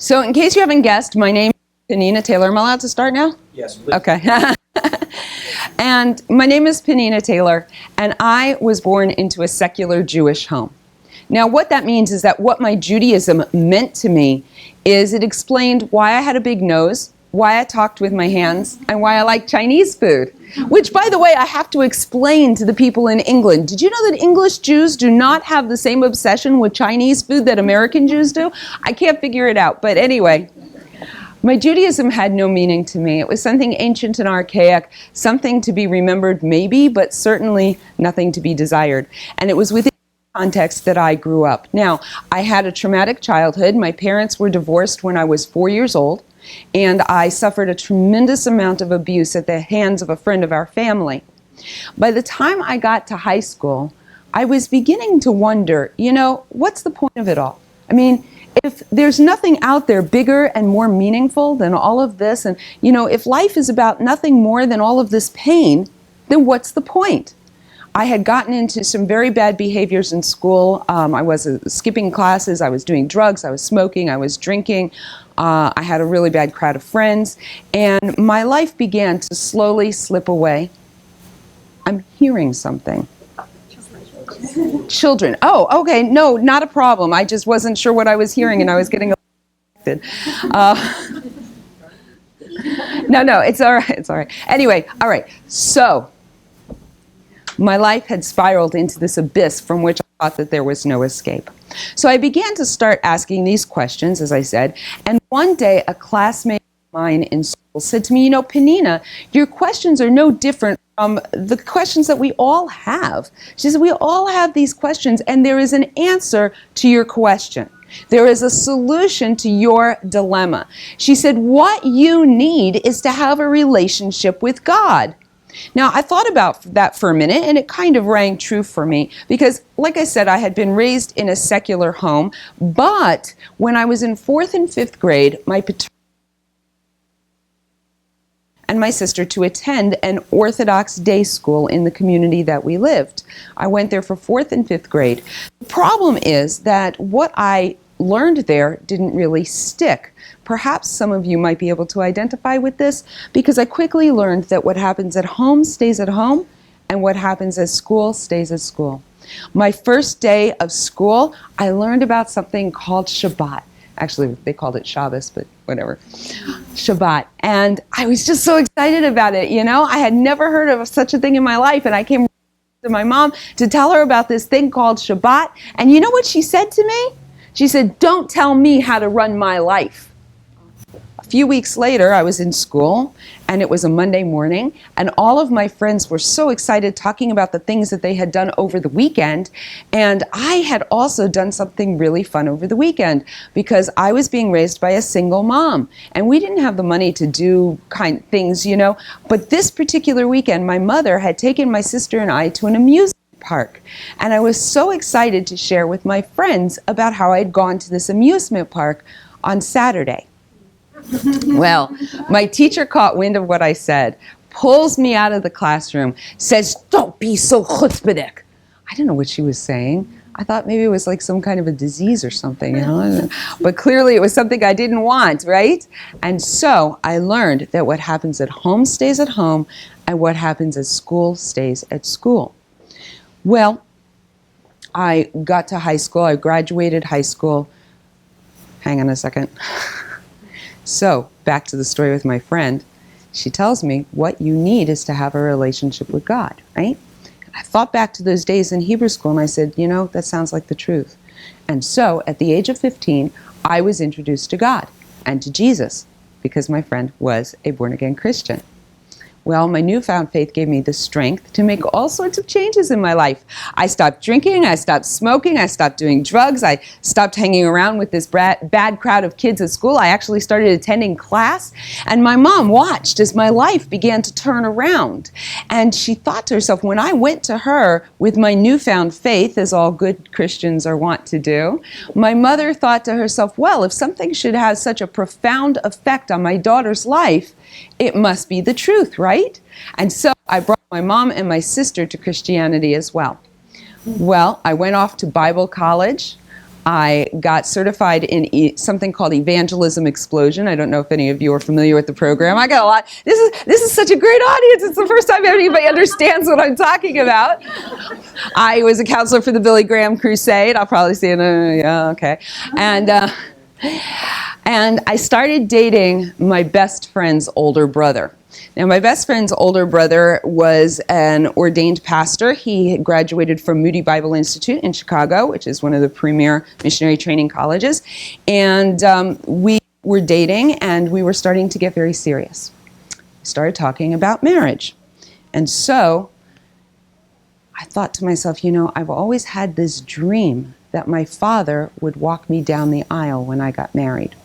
So in case you haven't guessed, my name is Penina Taylor. Am I allowed to start now? Yes, please. Okay. And my name is Penina Taylor, and I was born into a secular Jewish home. Now, what that means is that what my Judaism meant to me is it explained why I had a big nose, why I talked with my hands, and why I like Chinese food. Which, by the way, I have to explain to the people in England. Did you know that English Jews do not have the same obsession with Chinese food that American Jews do? I can't figure it out. But anyway, my Judaism had no meaning to me. It was something ancient and archaic, something to be remembered maybe, but certainly nothing to be desired. And it was within the context that I grew up. Now, I had a traumatic childhood. My parents were divorced when I was 4 years old. And I suffered a tremendous amount of abuse at the hands of a friend of our family. By the time I got to high school, I was beginning to wonder, what's the point of it all? I mean, if there's nothing out there bigger and more meaningful than all of this, and, if life is about nothing more than all of this pain, then what's the point? I had gotten into some very bad behaviors in school. I was skipping classes, I was doing drugs, I was smoking, I was drinking. I had a really bad crowd of friends, and my life began to slowly slip away. I'm hearing something. Children. Oh, okay. No, not a problem. I just wasn't sure what I was hearing, and I was getting affected. No, it's all right. It's all right. Anyway, all right. So my life had spiraled into this abyss from which I thought that there was no escape. So I began to start asking these questions, as I said, and one day a classmate of mine in school said to me, Penina, your questions are no different from the questions that we all have. She said, we all have these questions, and there is an answer to your question. There is a solution to your dilemma. She said, what you need is to have a relationship with God. Now, I thought about that for a minute, and it kind of rang true for me because, like I said, I had been raised in a secular home, but when I was in 4th and 5th grade, my paternal and my sister to attend an Orthodox day school in the community that we lived. I went there for 4th and 5th grade. The problem is that what I learned there didn't really stick. Perhaps some of you might be able to identify with this because I quickly learned that what happens at home stays at home and what happens at school stays at school. My first day of school, I learned about something called Shabbat. Actually, they called it Shabbos, but whatever. Shabbat. And I was just so excited about it, I had never heard of such a thing in my life, and I came to my mom to tell her about this thing called Shabbat. And you know what she said to me? She said, don't tell me how to run my life. A few weeks later, I was in school, and it was a Monday morning, and all of my friends were so excited talking about the things that they had done over the weekend, and I had also done something really fun over the weekend because I was being raised by a single mom, and we didn't have the money to do things, but this particular weekend, my mother had taken my sister and I to an amusement park, and I was so excited to share with my friends about how I'd gone to this amusement park on Saturday. Well, my teacher caught wind of what I said, pulls me out of the classroom, says, don't be so chutzpahdik. I don't know what she was saying. I thought maybe it was like some kind of a disease or something, But clearly it was something I didn't want, right? And so I learned that what happens at home stays at home, and what happens at school stays at school. Well, I got to high school. I graduated high school. Hang on a second. So, back to the story with my friend. She tells me what you need is to have a relationship with God, right? And I thought back to those days in Hebrew school, and I said, that sounds like the truth. And so, at the age of 15, I was introduced to God and to Jesus because my friend was a born-again Christian. Well, my newfound faith gave me the strength to make all sorts of changes in my life. I stopped drinking, I stopped smoking, I stopped doing drugs, I stopped hanging around with this bad crowd of kids at school. I actually started attending class, and my mom watched as my life began to turn around. And she thought to herself, when I went to her with my newfound faith, as all good Christians are wont to do, my mother thought to herself, well, if something should have such a profound effect on my daughter's life, it must be the truth, right? And so I brought my mom and my sister to Christianity as well. Well, I went off to Bible college. I got certified in something called Evangelism Explosion. I don't know if any of you are familiar with the program. I got a lot. This is such a great audience. It's the first time anybody understands what I'm talking about. I was a counselor for the Billy Graham Crusade. I'll probably say, yeah, okay. And I started dating my best friend's older brother. Now, my best friend's older brother was an ordained pastor. He had graduated from Moody Bible Institute in Chicago, which is one of the premier missionary training colleges. And we were dating, and we were starting to get very serious. We started talking about marriage. And so I thought to myself, I've always had this dream that my father would walk me down the aisle when I got married.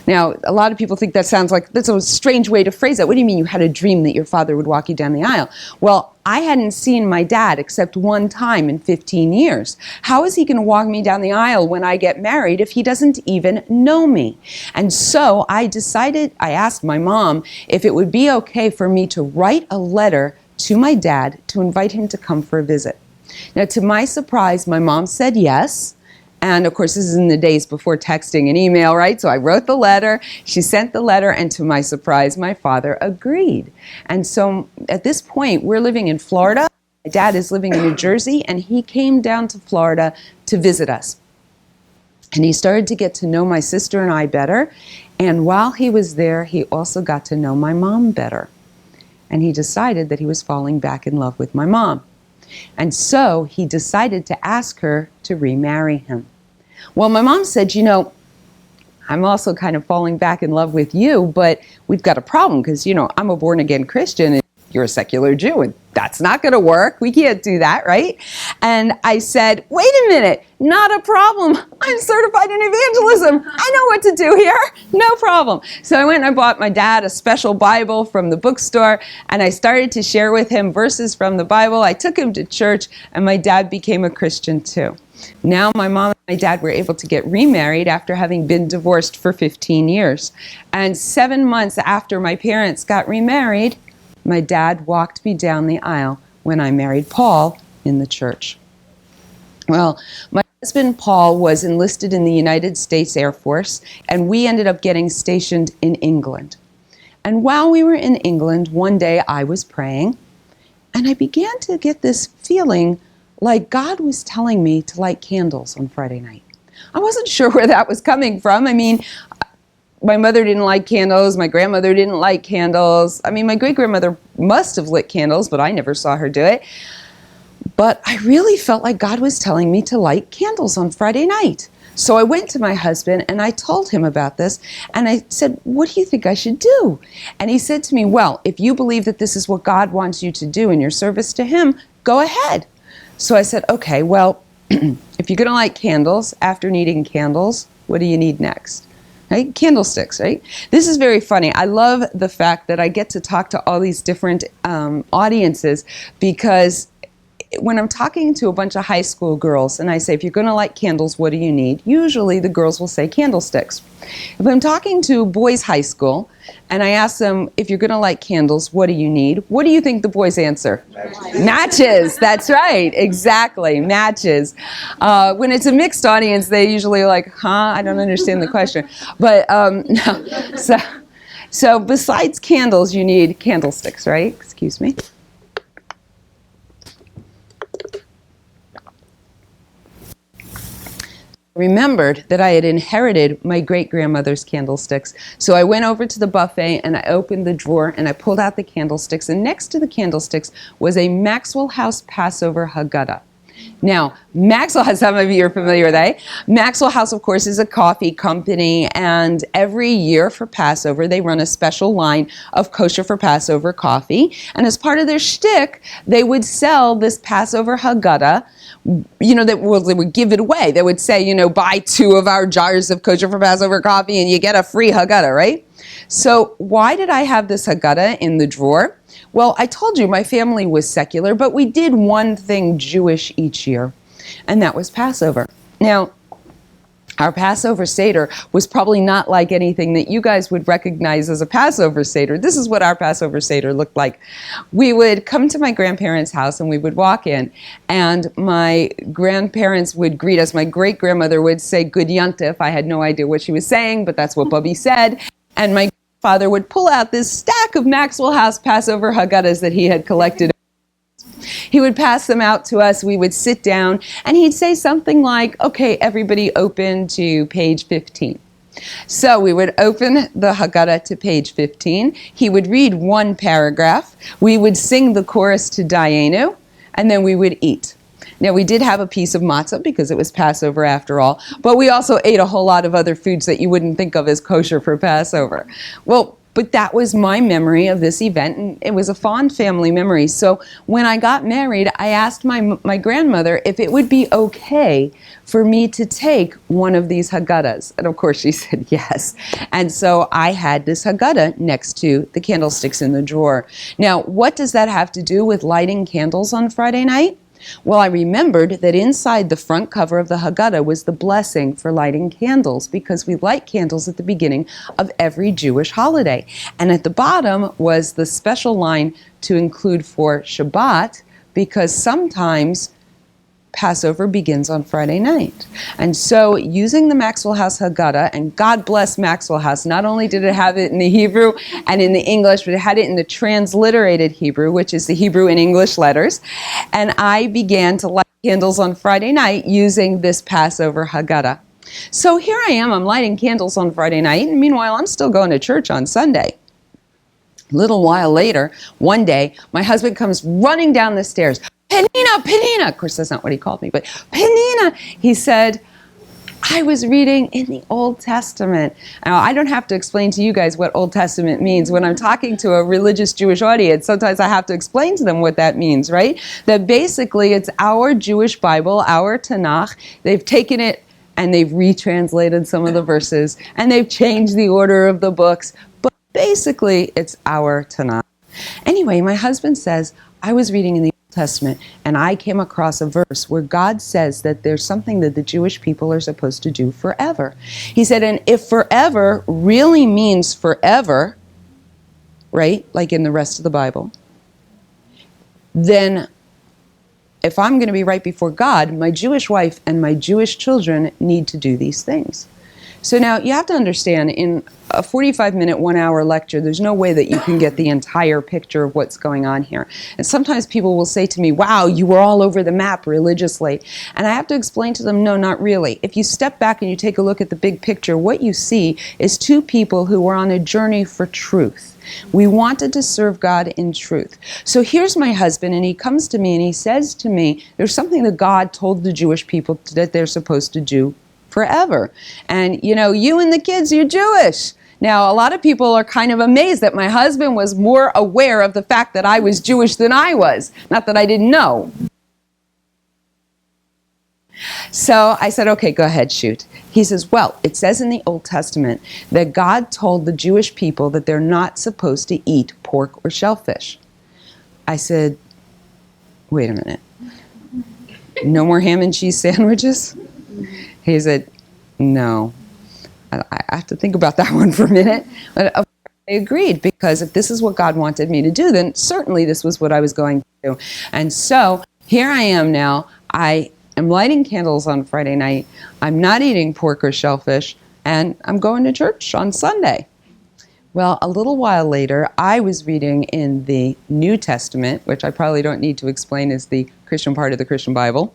Now, a lot of people think that's a strange way to phrase it. What do you mean you had a dream that your father would walk you down the aisle? Well, I hadn't seen my dad except one time in 15 years. How is he going to walk me down the aisle when I get married if he doesn't even know me? And so I asked my mom if it would be okay for me to write a letter to my dad to invite him to come for a visit. Now, to my surprise, my mom said yes. And of course, this is in the days before texting and email, right? So I wrote the letter, she sent the letter, and to my surprise, my father agreed. And so at this point, we're living in Florida. My dad is living in New Jersey, and he came down to Florida to visit us. And he started to get to know my sister and I better. And while he was there, he also got to know my mom better. And he decided that he was falling back in love with my mom. And so he decided to ask her to remarry him. Well, my mom said, I'm also kind of falling back in love with you, but we've got a problem because, I'm a born-again Christian and you're a secular Jew, and that's not going to work. We can't do that, right? And I said, wait a minute, not a problem. I'm certified in evangelism. I know what to do here. No problem. So I went and I bought my dad a special Bible from the bookstore, and I started to share with him verses from the Bible. I took him to church, and my dad became a Christian too. Now my mom and my dad were able to get remarried after having been divorced for 15 years. And 7 months after my parents got remarried, my dad walked me down the aisle when I married Paul in the church. Well, my husband Paul was enlisted in the United States Air Force, and we ended up getting stationed in England. And while we were in England, one day I was praying, and I began to get this feeling like God was telling me to light candles on Friday night. I wasn't sure where that was coming from. I mean, my mother didn't like candles. My grandmother didn't like candles. I mean, my great-grandmother must have lit candles, but I never saw her do it. But I really felt like God was telling me to light candles on Friday night. So I went to my husband and I told him about this. And I said, what do you think I should do? And he said to me, well, if you believe that this is what God wants you to do in your service to him, go ahead. So I said, okay, well, if you're going to light candles, after needing candles, what do you need next? Right? Candlesticks, right? This is very funny. I love the fact that I get to talk to all these different audiences, because when I'm talking to a bunch of high school girls and I say, if you're going to light candles, what do you need? Usually the girls will say candlesticks. If I'm talking to boys' high school and I ask them, if you're going to light candles, what do you need? What do you think the boys answer? Matches. That's right. Exactly. Matches. When it's a mixed audience, they usually are like, I don't understand the question. But no. So besides candles, you need candlesticks, right? Excuse me. Remembered that I had inherited my great-grandmother's candlesticks. So I went over to the buffet and I opened the drawer and I pulled out the candlesticks, and next to the candlesticks was a Maxwell House Passover Haggadah. Now, Maxwell House, some of you are familiar with that. Maxwell House, of course, is a coffee company, and every year for Passover, they run a special line of kosher for Passover coffee. And as part of their shtick, they would sell this Passover Haggadah. They would give it away. They would say, buy 2 of our jars of kosher for Passover coffee and you get a free Haggadah, right? So why did I have this Haggadah in the drawer? Well, I told you my family was secular, but we did one thing Jewish each year, and that was Passover. Now, Our Passover Seder was probably not like anything that you guys would recognize as a Passover Seder. This is what our Passover Seder looked like. We would come to my grandparents' house and we would walk in, and my grandparents would greet us. My great-grandmother would say, "Good Yontif." I had no idea what she was saying, but that's what Bubby said. And my father would pull out this stack of Maxwell House Passover Haggadahs that he had collected. He would pass them out to us. We would sit down, and he'd say something like, "Okay, everybody open to page 15." So we would open the Haggadah to page 15. He would read one paragraph. We would sing the chorus to Dayenu, and then we would eat. Now, we did have a piece of matzah because it was Passover after all, but we also ate a whole lot of other foods that you wouldn't think of as kosher for Passover. Well, but that was my memory of this event, and it was a fond family memory. So when I got married, I asked my grandmother if it would be okay for me to take one of these Haggadahs. And of course she said yes. And so I had this Haggadah next to the candlesticks in the drawer. Now, what does that have to do with lighting candles on Friday night? Well, I remembered that inside the front cover of the Haggadah was the blessing for lighting candles, because we light candles at the beginning of every Jewish holiday. And at the bottom was the special line to include for Shabbat, because sometimes Passover begins on Friday night. And so using the Maxwell House Haggadah, and God bless Maxwell House, not only did it have it in the Hebrew and in the English, but it had it in the transliterated Hebrew, which is the Hebrew and English letters. And I began to light candles on Friday night using this Passover Haggadah. So here I am, I'm lighting candles on Friday night, and meanwhile I'm still going to church on Sunday. A little while later, one day, my husband comes running down the stairs. "Penina, Penina!" Of course, that's not what he called me, but "Penina!" He said, "I was reading in the Old Testament." Now, I don't have to explain to you guys what Old Testament means. When I'm talking to a religious Jewish audience, sometimes I have to explain to them what that means, right? That basically it's our Jewish Bible, our Tanakh. They've taken it and they've retranslated some of the verses, and they've changed the order of the books, but basically it's our Tanakh. Anyway, my husband says, "I was reading in the Testament, and I came across a verse where God says that there's something that the Jewish people are supposed to do forever." He said, and if forever really means forever, right, like in the rest of the Bible, then if I'm going to be right before God, my Jewish wife and my Jewish children need to do these things. So now you have to understand, in a 45-minute, 1-hour lecture, there's no way that you can get the entire picture of what's going on here. And sometimes people will say to me, "Wow, you were all over the map religiously." And I have to explain to them, no, not really. If you step back and you take a look at the big picture, what you see is two people who were on a journey for truth. We wanted to serve God in truth. So here's my husband, and he comes to me and he says to me, there's something that God told the Jewish people that they're supposed to do forever. And, you know, you and the kids, you're Jewish. Now, a lot of people are kind of amazed that my husband was more aware of the fact that I was Jewish than I was. Not that I didn't know. So I said, "Okay, go ahead, shoot." He says, "Well, it says in the Old Testament that God told the Jewish people that they're not supposed to eat pork or shellfish." I said, "Wait a minute. No more ham and cheese sandwiches?" He said, "No." I have to think about that one for a minute. But I agreed, because if this is what God wanted me to do, then certainly this was what I was going to do. And so here I am now. I am lighting candles on Friday night. I'm not eating pork or shellfish, and I'm going to church on Sunday. Well, a little while later, I was reading in the New Testament, which I probably don't need to explain is the Christian part of the Christian Bible.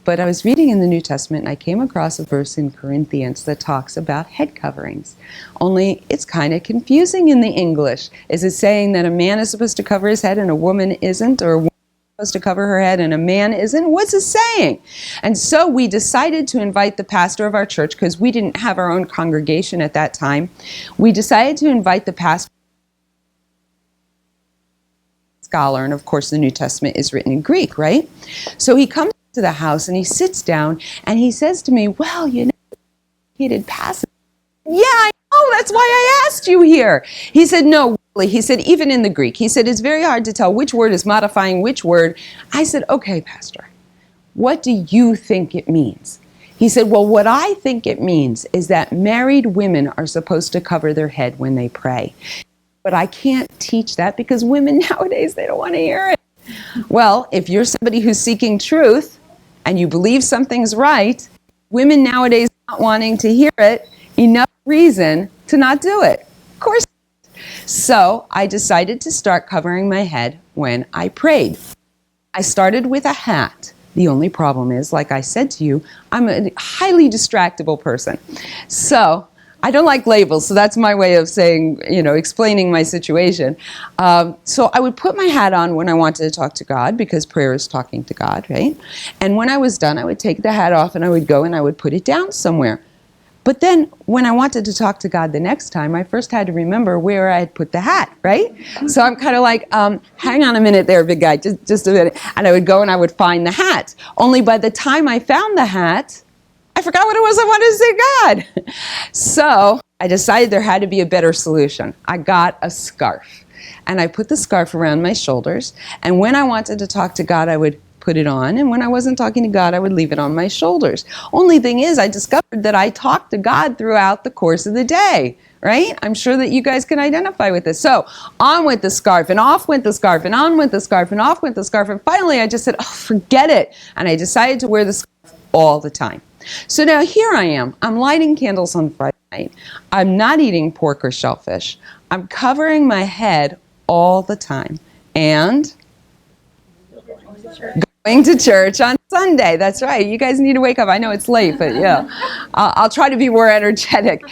But I was reading in the New Testament, and I came across a verse in Corinthians that talks about head coverings. Only it's kind of confusing in the English. Is it saying that a man is supposed to cover his head and a woman isn't, or a woman is supposed to cover her head and a man isn't? What's it saying? And so we decided to invite the pastor of our church, because we didn't have our own congregation at that time. We decided to invite the pastor, scholar, and of course the New Testament is written in Greek, right? So he comes to the house and he sits down and he says to me, "Well, you know, he did passage." "Yeah, I know, that's why I asked you here." He said, "No, really." He said, "Even in the Greek." He said, "It's very hard to tell which word is modifying which word." I said, "Okay, Pastor, what do you think it means?" He said, well, what I think it means is that married women are supposed to cover their head when they pray. But I can't teach that because women nowadays, they don't want to hear it. Well, if you're somebody who's seeking truth and you believe something's right, women nowadays not wanting to hear it, enough reason to not do it. Of course. So I decided to start covering my head when I prayed. I started with a hat. The only problem is, like I said to you, I'm a highly distractible person. So I don't like labels, so that's my way of saying, explaining my situation. So I would put my hat on when I wanted to talk to God, because prayer is talking to God, right? And when I was done, I would take the hat off and I would go and I would put it down somewhere. But then when I wanted to talk to God the next time, I first had to remember where I had put the hat, right? So I'm kind of like, hang on a minute there, big guy, just a minute. And I would go and I would find the hat. Only by the time I found the hat, I forgot what it was I wanted to say to God. So I decided there had to be a better solution. I got a scarf. And I put the scarf around my shoulders. And when I wanted to talk to God, I would put it on. And when I wasn't talking to God, I would leave it on my shoulders. Only thing is, I discovered that I talked to God throughout the course of the day, right? I'm sure that you guys can identify with this. So on went the scarf, and off went the scarf, and on went the scarf, and off went the scarf. And finally, I just said, oh, forget it. And I decided to wear the scarf all the time. So now here I am. I'm lighting candles on Friday night. I'm not eating pork or shellfish. I'm covering my head all the time. And going to church on Sunday. That's right. You guys need to wake up. I know it's late, but yeah. I'll try to be more energetic.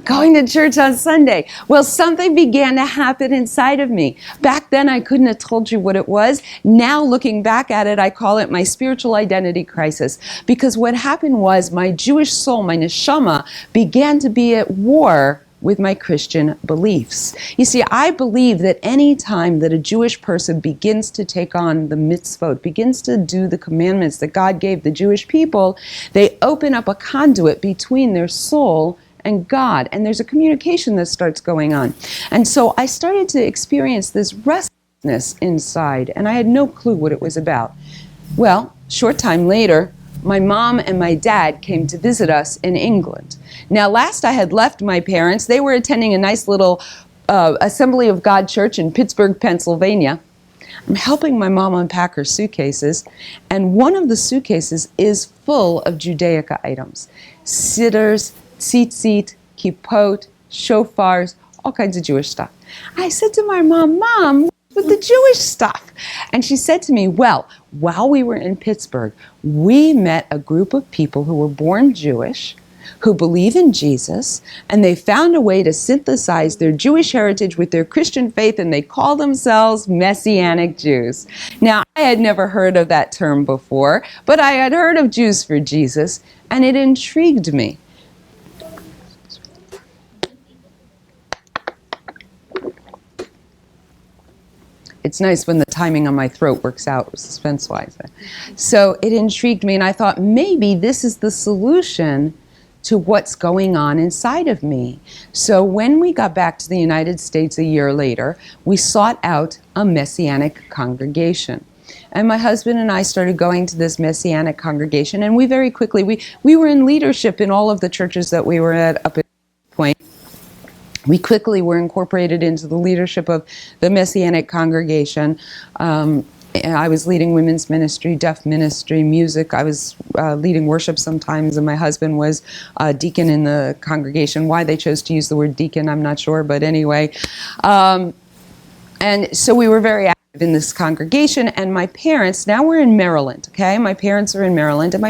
Going to church on Sunday. Well, something began to happen inside of me. Back then, I couldn't have told you what it was. Now, looking back at it, I call it my spiritual identity crisis. Because what happened was my Jewish soul, my neshama, began to be at war with my Christian beliefs. You see, I believe that any time that a Jewish person begins to take on the mitzvot, begins to do the commandments that God gave the Jewish people, they open up a conduit between their soul and God, and there's a communication that starts going on. And so I started to experience this restlessness inside, and I had no clue what it was about. Well, short time later, my mom and my dad came to visit us in England. Now, last I had left my parents, they were attending a nice little Assembly of God church in Pittsburgh, Pennsylvania. I'm helping my mom unpack her suitcases, and one of the suitcases is full of Judaica items. Sitters, tzitzit, kippot, shofars, all kinds of Jewish stuff. I said to my mom, Mom, with the Jewish stuff. And she said to me, well, while we were in Pittsburgh, we met a group of people who were born Jewish, who believe in Jesus, and they found a way to synthesize their Jewish heritage with their Christian faith, and they call themselves Messianic Jews. Now, I had never heard of that term before, but I had heard of Jews for Jesus, and it intrigued me. It's nice when the timing on my throat works out suspense-wise. So it intrigued me, and I thought maybe this is the solution to what's going on inside of me. So when we got back to the United States a year later, we sought out a Messianic congregation. And my husband and I started going to this Messianic congregation, and we very quickly, we were in leadership in all of the churches that we were at up at this point. We quickly were incorporated into the leadership of the Messianic congregation. I was leading women's ministry, deaf ministry, music. I was leading worship sometimes, and my husband was a deacon in the congregation. Why they chose to use the word deacon, I'm not sure, but anyway. And so we were very active in this congregation, and my parents, now we're in Maryland, okay? My parents are in Maryland, and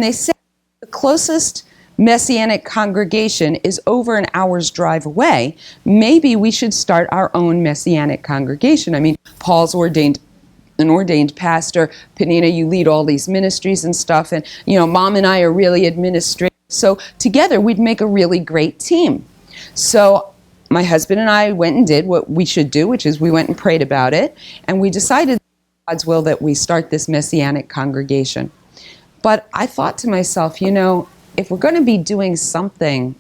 they said the closest Messianic congregation is over an hour's drive away. Maybe we should start our own Messianic congregation. I mean, Paul's an ordained pastor. Penina, you lead all these ministries and stuff, and Mom and I are really administrative. So together we'd make a really great team. So my husband and I went and did what we should do, which is we went and prayed about it, and we decided, God's will, that we start this Messianic congregation. But I thought to myself, if we're going to be doing something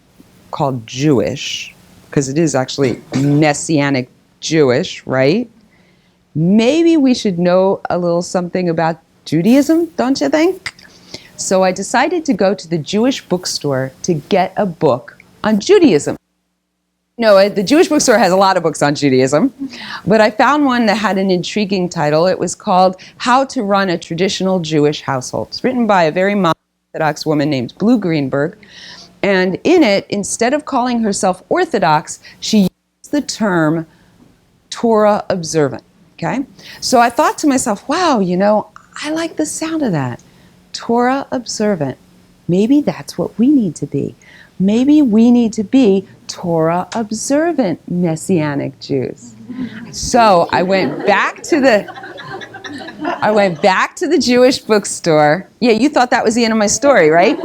called Jewish, because it is actually Messianic Jewish, right? Maybe we should know a little something about Judaism, don't you think? So I decided to go to the Jewish bookstore to get a book on Judaism. No, the Jewish bookstore has a lot of books on Judaism, but I found one that had an intriguing title. It was called How to Run a Traditional Jewish Household. It's written by a very Orthodox woman named Blue Greenberg, and in it, instead of calling herself Orthodox, she used the term Torah observant, okay? So I thought to myself, wow, I like the sound of that. Torah observant. Maybe that's what we need to be. Maybe we need to be Torah observant Messianic Jews. So I went back to the Jewish bookstore. Yeah, you thought that was the end of my story, right?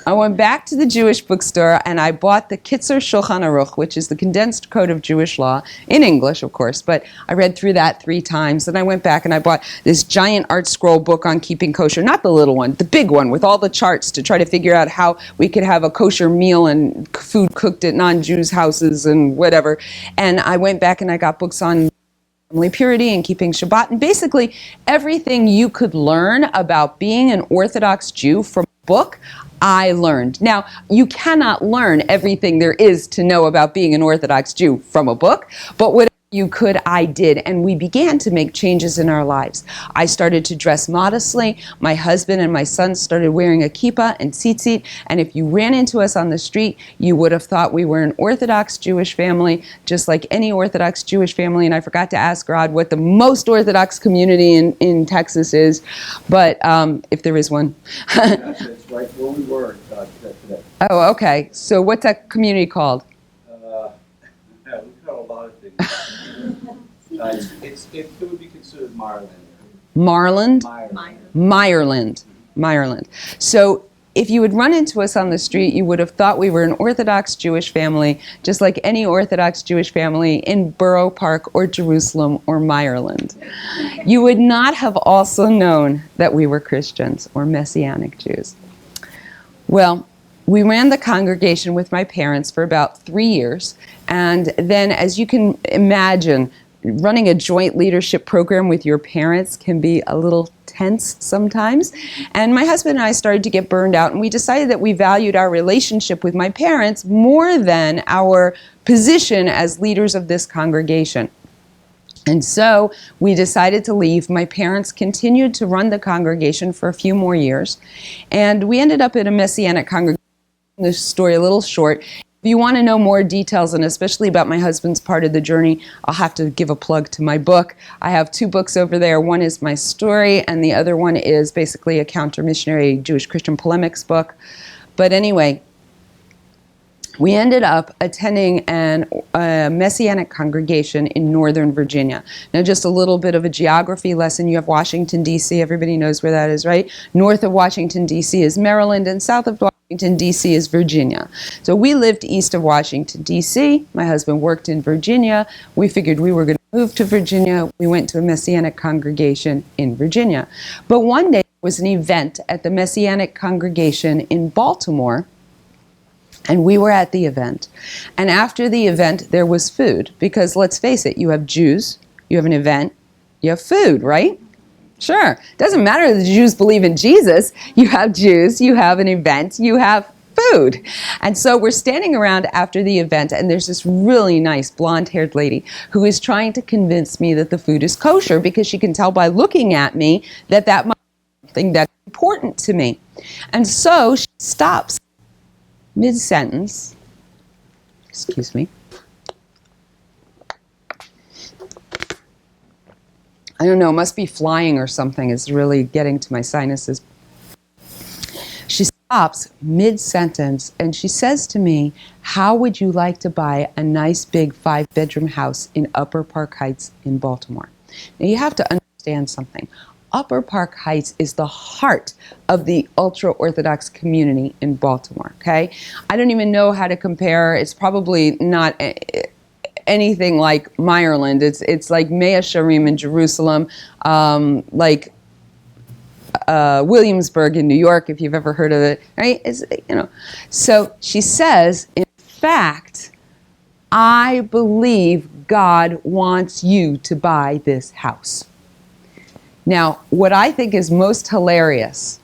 I went back to the Jewish bookstore and I bought the Kitzur Shulchan Aruch, which is the condensed code of Jewish law, in English, of course, but I read through that 3 times. Then I went back and I bought this giant art scroll book on keeping kosher, not the little one, the big one with all the charts to try to figure out how we could have a kosher meal and food cooked at non-Jews' houses and whatever. And I went back and I got books on family purity and keeping Shabbat, and basically everything you could learn about being an Orthodox Jew from a book, I learned. Now, you cannot learn everything there is to know about being an Orthodox Jew from a book, but whatever you could, I did, and we began to make changes in our lives. I started to dress modestly. My husband and my son started wearing a kippah and tzitzit, and if you ran into us on the street, you would have thought we were an Orthodox Jewish family, just like any Orthodox Jewish family, and I forgot to ask God what the most Orthodox community in Texas is, but if there is one. That's right where we were today. Oh, okay. So what's that community called? Yeah, we've got a lot of things. It would be considered Maryland. Marland? Myron. Meyerland. So if you would run into us on the street, you would have thought we were an Orthodox Jewish family, just like any Orthodox Jewish family in Borough Park or Jerusalem or Meyerland. You would not have also known that we were Christians or Messianic Jews. Well, we ran the congregation with my parents for about 3 years, and then, as you can imagine, running a joint leadership program with your parents can be a little tense sometimes. And my husband and I started to get burned out, and we decided that we valued our relationship with my parents more than our position as leaders of this congregation. And so we decided to leave. My parents continued to run the congregation for a few more years, and we ended up at a Messianic congregation. The story a little short. If you want to know more details, and especially about my husband's part of the journey, I'll have to give a plug to my book. I have 2 books over there. One is my story, and the other one is basically a counter-missionary Jewish Christian polemics book. But anyway, we ended up attending a Messianic congregation in Northern Virginia. Now, just a little bit of a geography lesson. You have Washington, D.C. Everybody knows where that is, right? North of Washington, D.C. is Maryland, and south of Washington, D.C. is Virginia. So we lived east of Washington, D.C. My husband worked in Virginia. We figured we were going to move to Virginia. We went to a Messianic congregation in Virginia. But one day there was an event at the Messianic congregation in Baltimore, and we were at the event. And after the event, there was food. Because let's face it, you have Jews, you have an event, you have food, right? Sure. It doesn't matter that the Jews believe in Jesus. You have Jews, you have an event, you have food. And so we're standing around after the event, and there's this really nice blonde-haired lady who is trying to convince me that the food is kosher, because she can tell by looking at me that that might be something that's important to me. And so she stops mid-sentence, excuse me. I don't know, it must be flying or something. It's really getting to my sinuses. She stops mid-sentence and she says to me, how would you like to buy a nice big 5-bedroom house in Upper Park Heights in Baltimore? Now you have to understand something. Upper Park Heights is the heart of the ultra-Orthodox community in Baltimore, okay? I don't even know how to compare. It's probably not anything like Meyerland. It's like Mea Sharim in Jerusalem, like Williamsburg in New York, if you've ever heard of it, right? So she says, in fact, I believe God wants you to buy this house. Now, what I think is most hilarious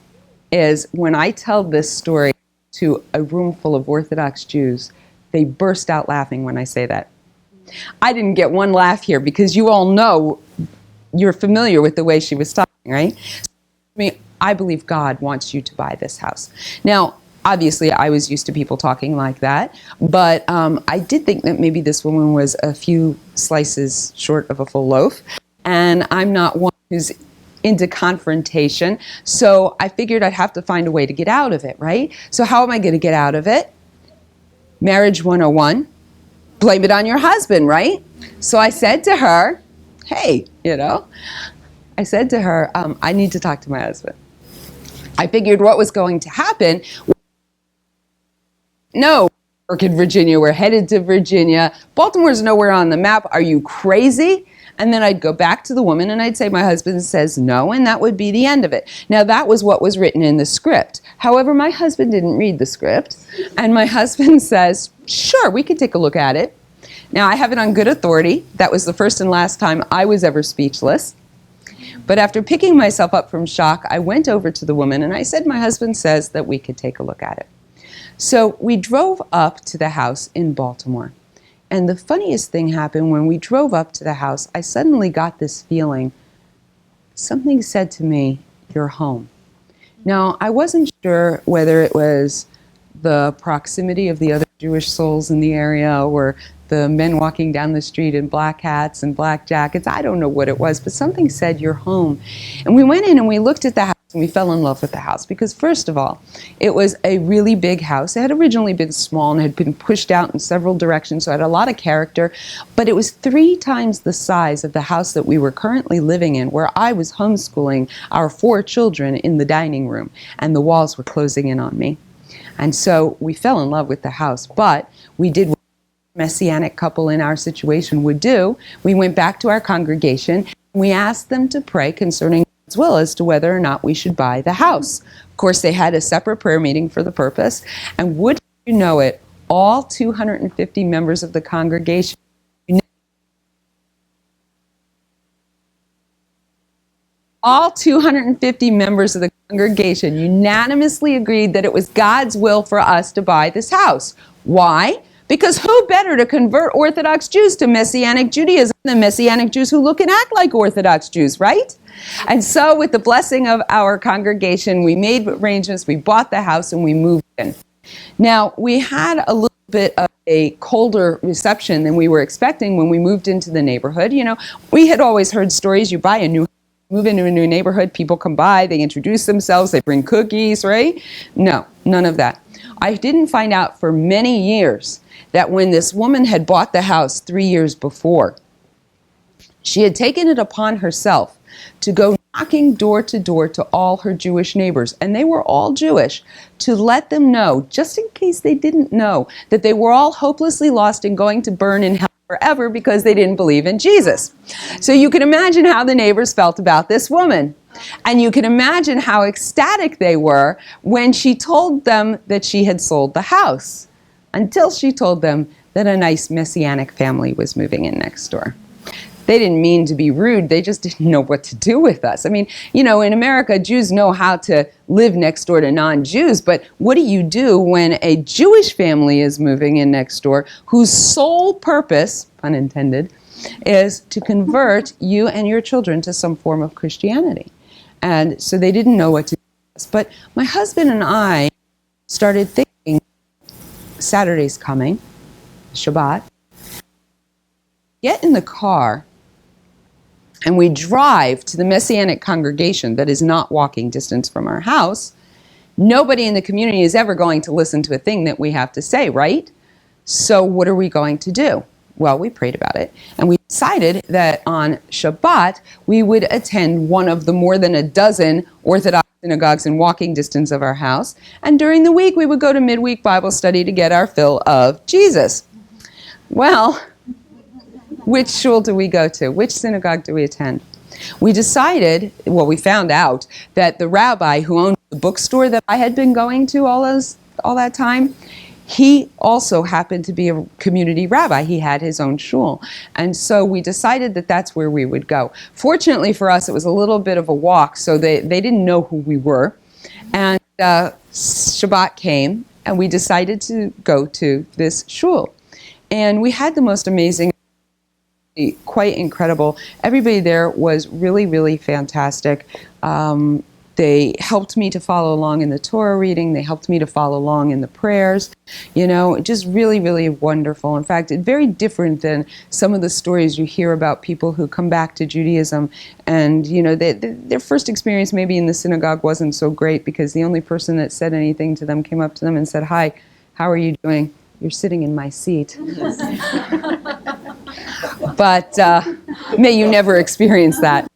is when I tell this story to a room full of Orthodox Jews, they burst out laughing when I say that. I didn't get one laugh here because you all know, you're familiar with the way she was talking, right? I believe God wants you to buy this house. Now, obviously, I was used to people talking like that, but I did think that maybe this woman was a few slices short of a full loaf, and I'm not one who's into confrontation, so I figured I'd have to find a way to get out of it, right? So how am I going to get out of it? Marriage 101, blame it on your husband, right? So I said to her, hey, I said to her, I need to talk to my husband. I figured what was going to happen. No, work in Virginia, we're headed to Virginia. Baltimore's nowhere on the map. Are you crazy? And then I'd go back to the woman and I'd say, my husband says no, and that would be the end of it. Now, that was what was written in the script. However, my husband didn't read the script, and my husband says, sure, we could take a look at it. Now, I have it on good authority. That was the first and last time I was ever speechless. But after picking myself up from shock, I went over to the woman and I said, my husband says that we could take a look at it. So we drove up to the house in Baltimore. And the funniest thing happened when we drove up to the house. I suddenly got this feeling, something said to me, you're home. Now, I wasn't sure whether it was the proximity of the other Jewish souls in the area or the men walking down the street in black hats and black jackets. I don't know what it was, but something said, you're home. And we went in and we looked at the house and we fell in love with the house because, first of all, it was a really big house. It had originally been small and had been pushed out in several directions, so it had a lot of character, but it was 3 times the size of the house that we were currently living in, where I was homeschooling our 4 children in the dining room, and the walls were closing in on me. And so we fell in love with the house, but we did what a Messianic couple in our situation would do. We went back to our congregation. We asked them to pray concerning God's will as to whether or not we should buy the house. Of course, they had a separate prayer meeting for the purpose. And would you know it, all 250 members of the congregation, all 250 members of the congregation unanimously agreed that it was God's will for us to buy this house. Why? Because who better to convert Orthodox Jews to Messianic Judaism than Messianic Jews who look and act like Orthodox Jews, right? And so with the blessing of our congregation, we made arrangements, we bought the house, and we moved in. Now, we had a little bit of a colder reception than we were expecting when we moved into the neighborhood. We had always heard stories, you buy a new move into a new neighborhood, people come by, they introduce themselves, they bring cookies, right? No, none of that. I didn't find out for many years that when this woman had bought the house 3 years before, she had taken it upon herself to go knocking door to all her Jewish neighbors, and they were all Jewish, to let them know, just in case they didn't know, that they were all hopelessly lost and going to burn in hell forever because they didn't believe in Jesus. So you can imagine how the neighbors felt about this woman. And you can imagine how ecstatic they were when she told them that she had sold the house, until she told them that a nice Messianic family was moving in next door. They didn't mean to be rude, they just didn't know what to do with us. I mean, in America, Jews know how to live next door to non-Jews, but what do you do when a Jewish family is moving in next door whose sole purpose, pun intended, is to convert you and your children to some form of Christianity? And so they didn't know what to do. But my husband and I started thinking, Saturday's coming, Shabbat, get in the car and we drive to the Messianic congregation that is not walking distance from our house. Nobody in the community is ever going to listen to a thing that we have to say, right? So what are we going to do? Well, we prayed about it, and we decided that on Shabbat, we would attend one of the more than a dozen Orthodox synagogues in walking distance of our house, and during the week, we would go to midweek Bible study to get our fill of Jesus. Well, which shul do we go to? Which synagogue do we attend? We decided, we found out that the rabbi who owned the bookstore that I had been going to all that time, he also happened to be a community rabbi. He had his own shul. And so we decided that that's where we would go. Fortunately for us, it was a little bit of a walk, so they didn't know who we were. And Shabbat came, and we decided to go to this shul. And we had the most amazing, quite incredible. Everybody there was really, really fantastic. They helped me to follow along in the Torah reading. They helped me to follow along in the prayers. You know, just really, really wonderful. In fact, it's very different than some of the stories you hear about people who come back to Judaism and, you know, their first experience maybe in the synagogue wasn't so great because the only person that said anything to them came up to them and said, "Hi, how are you doing? You're sitting in my seat." But may you never experience that.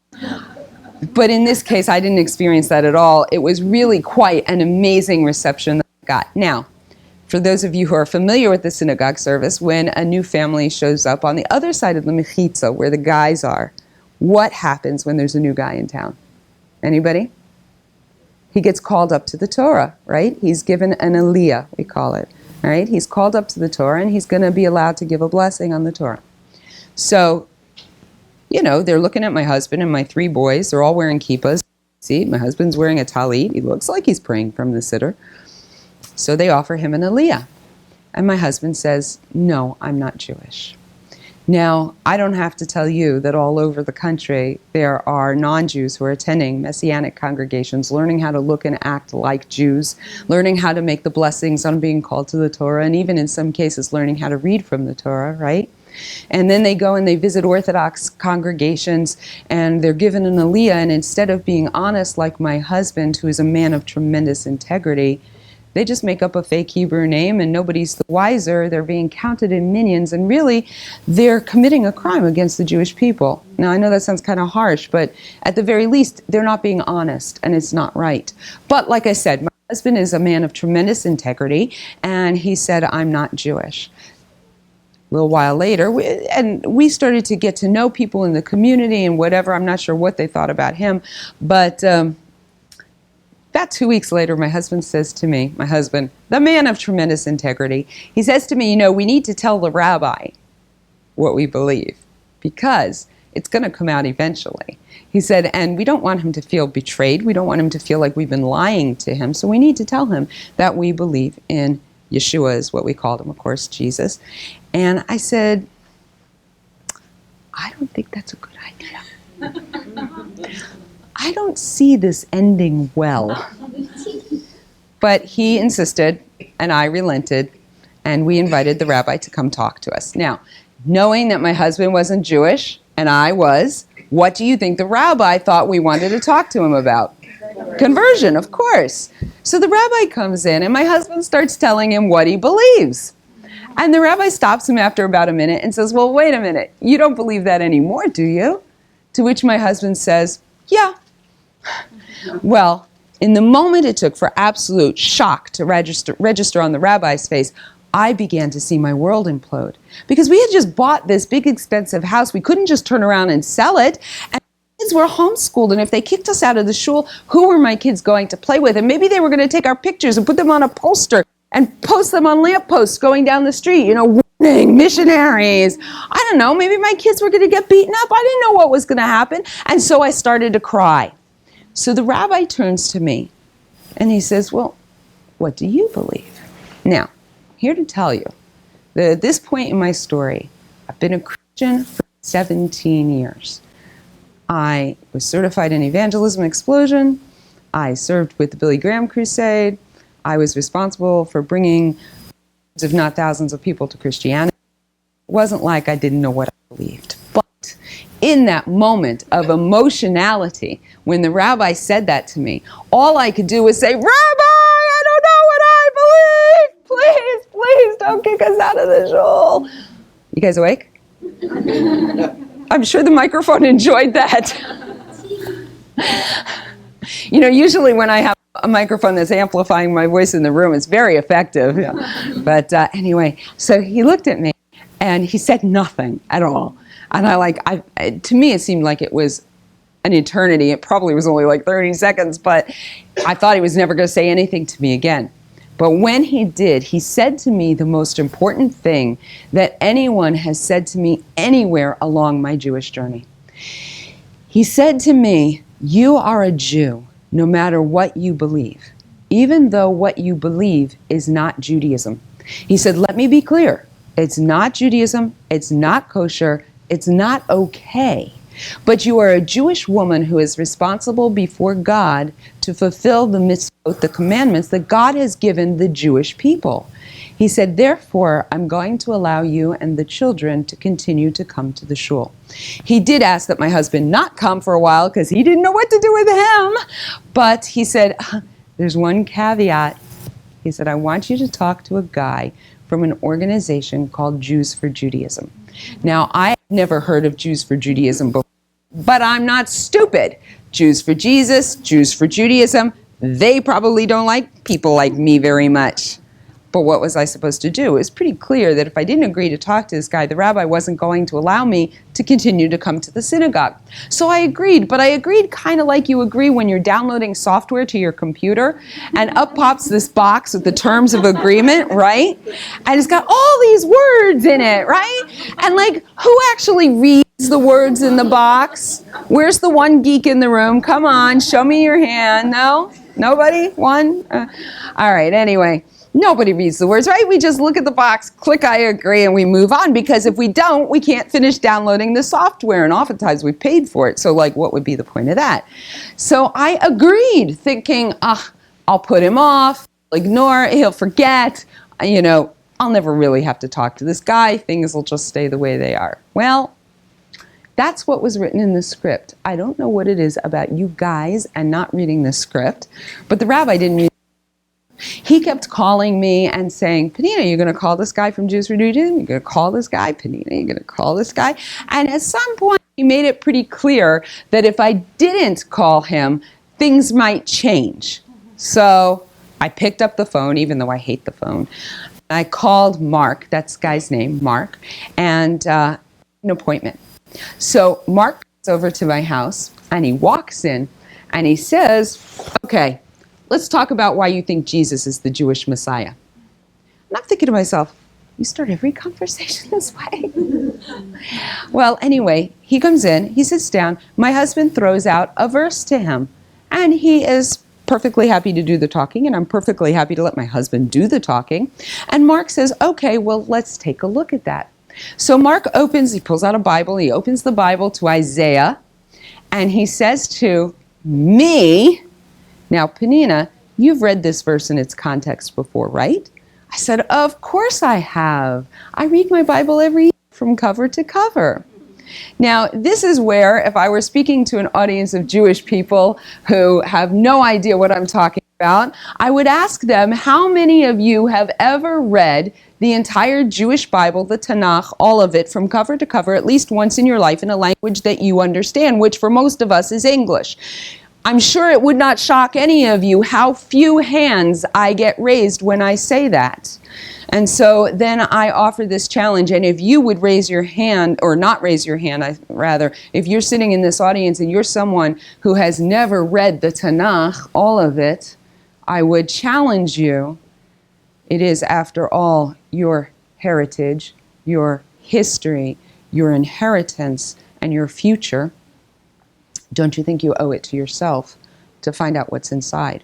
But in this case, I didn't experience that at all. It was really quite an amazing reception that I got. Now, for those of you who are familiar with the synagogue service, when a new family shows up on the other side of the mechitza, where the guys are, what happens when there's a new guy in town? Anybody? He gets called up to the Torah, right? He's given an aliyah, we call it, right? He's called up to the Torah, and he's going to be allowed to give a blessing on the Torah. So, you know, they're looking at my husband and my 3 boys. They're all wearing kippahs. See, my husband's wearing a talit. He looks like he's praying from the siddur. So they offer him an aliyah. And my husband says, "No, I'm not Jewish." Now, I don't have to tell you that all over the country there are non-Jews who are attending Messianic congregations, learning how to look and act like Jews, learning how to make the blessings on being called to the Torah, and even in some cases learning how to read from the Torah, right? And then they go and they visit Orthodox congregations and they're given an aliyah, and instead of being honest like my husband, who is a man of tremendous integrity, they just make up a fake Hebrew name and nobody's the wiser. They're being counted in minions, and really they're committing a crime against the Jewish people. Now I know that sounds kind of harsh, but at the very least they're not being honest, and it's not right. But like I said, my husband is a man of tremendous integrity, and he said, "I'm not Jewish." A little while later, we started to get to know people in the community and whatever. I'm not sure what they thought about him, but about 2 weeks later, my husband says to me, my husband, the man of tremendous integrity, he says to me, "You know, we need to tell the rabbi what we believe because it's going to come out eventually." He said, "And we don't want him to feel betrayed. We don't want him to feel like we've been lying to him. So we need to tell him that we believe in Yeshua," is what we called him, of course, Jesus. And I said, "I don't think that's a good idea. I don't see this ending well." But he insisted, and I relented, and we invited the rabbi to come talk to us. Now, knowing that my husband wasn't Jewish, and I was, what do you think the rabbi thought we wanted to talk to him about? Conversion, of course. So the rabbi comes in, and my husband starts telling him what he believes. And the rabbi stops him after about a minute and says, "Well, wait a minute. You don't believe that anymore, do you?" To which my husband says, "Yeah." Well, in the moment it took for absolute shock to register on the rabbi's face, I began to see my world implode. Because we had just bought this big, expensive house. We couldn't just turn around and sell it. And kids were homeschooled, and if they kicked us out of the shul, who were my kids going to play with? And maybe they were going to take our pictures and put them on a poster and post them on lampposts going down the street, you know, warning, missionaries. I don't know, maybe my kids were going to get beaten up. I didn't know what was going to happen. And so I started to cry. So the rabbi turns to me and he says, "Well, what do you believe?" Now, here to tell you that at this point in my story, I've been a Christian for 17 years. I was certified in evangelism explosion. I served with the Billy Graham Crusade. I was responsible for bringing hundreds, if not thousands, of people to Christianity. It wasn't like I didn't know what I believed. But in that moment of emotionality, when the rabbi said that to me, all I could do was say, "Rabbi, I don't know what I believe. Please, please don't kick us out of the shul." You guys awake? I'm sure the microphone enjoyed that. You know, usually when I have a microphone that's amplifying my voice in the room, it's very effective. Yeah. But anyway, so he looked at me and he said nothing at all. And to me it seemed like it was an eternity. It probably was only like 30 seconds, but I thought he was never going to say anything to me again. But when he did, he said to me the most important thing that anyone has said to me anywhere along my Jewish journey. He said to me, "You are a Jew, no matter what you believe. even though what you believe is not Judaism. He said, let me be clear. It's not Judaism. It's not kosher. It's not okay. But you are a Jewish woman who is responsible before God to fulfill the mitzvot, the commandments that God has given the Jewish people. He said, therefore, I'm going to allow you and the children to continue to come to the shul. He did ask that my husband not come for a while because he didn't know what to do with him. But he said, there's one caveat. He said, I want you to talk to a guy from an organization called Jews for Judaism. Now, I have never heard of Jews for Judaism before, but I'm not stupid. Jews for Jesus, Jews for Judaism, they probably don't like people like me very much. But what was I supposed to do? It was pretty clear that if I didn't agree to talk to this guy, the rabbi wasn't going to allow me to continue to come to the synagogue. So I agreed, but I agreed kind of like you agree when you're downloading software to your computer, and up pops this box with the terms of agreement, right? And it's got all these words in it, right? And like, who actually reads the words in the box? Where's the one geek in the room? Come on, show me your hand. No? Nobody? One? All right, anyway. Nobody reads the words, right? We just look at the box, click I agree, and we move on, because if we don't, we can't finish downloading the software, and oftentimes we paid for it, so like, what would be the point of that? So I agreed, thinking, I'll put him off, ignore it, he'll forget, I'll never really have to talk to this guy, things will just stay the way they are. Well, that's what was written in the script. I don't know what it is about you guys and not reading the script, but the rabbi didn't read. He kept calling me and saying, Penina, you're going to call this guy from Jews for Judaism? You're going to call this guy? Penina, you're going to call this guy? And at some point, he made it pretty clear that if I didn't call him, things might change. So I picked up the phone, even though I hate the phone. I called Mark, that's the guy's name, Mark, and an appointment. So Mark comes over to my house, and he walks in, and he says, okay, let's talk about why you think Jesus is the Jewish Messiah. And I'm thinking to myself, you start every conversation this way? Well, anyway, he comes in, he sits down, my husband throws out a verse to him, and he is perfectly happy to do the talking, and I'm perfectly happy to let my husband do the talking. And Mark says, okay, well, let's take a look at that. So Mark he pulls out a Bible, he opens the Bible to Isaiah, and he says to me, now, Penina, you've read this verse in its context before, right? I said, of course I have. I read my Bible every year from cover to cover. Now, this is where, if I were speaking to an audience of Jewish people who have no idea what I'm talking about, I would ask them, how many of you have ever read the entire Jewish Bible, the Tanakh, all of it, from cover to cover, at least once in your life in a language that you understand, which for most of us is English? I'm sure it would not shock any of you how few hands I get raised when I say that. And so then I offer this challenge, and if you would raise your hand, or not raise your hand, if you're sitting in this audience and you're someone who has never read the Tanakh, all of it, I would challenge you. It is, after all, your heritage, your history, your inheritance, and your future. Don't you think you owe it to yourself to find out what's inside?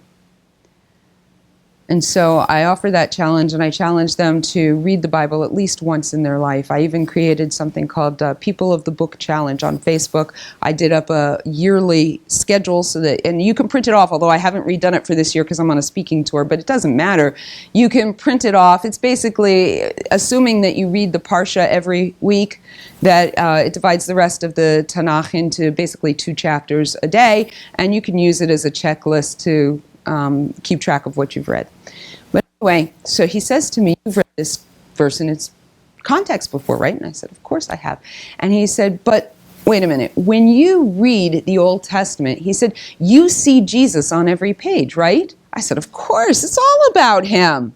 And so I offer that challenge, and I challenge them to read the Bible at least once in their life. I even created something called People of the Book Challenge on Facebook. I did up a yearly schedule and you can print it off, although I haven't redone it for this year because I'm on a speaking tour, but it doesn't matter. You can print it off. It's basically assuming that you read the Parsha every week, that it divides the rest of the Tanakh into basically 2 chapters a day, and you can use it as a checklist to keep track of what you've read. But anyway, so he says to me, you've read this verse in its context before, right? And I said, of course I have. And he said, but wait a minute, when you read the Old Testament, he said, you see Jesus on every page, right? I said, of course, it's all about him.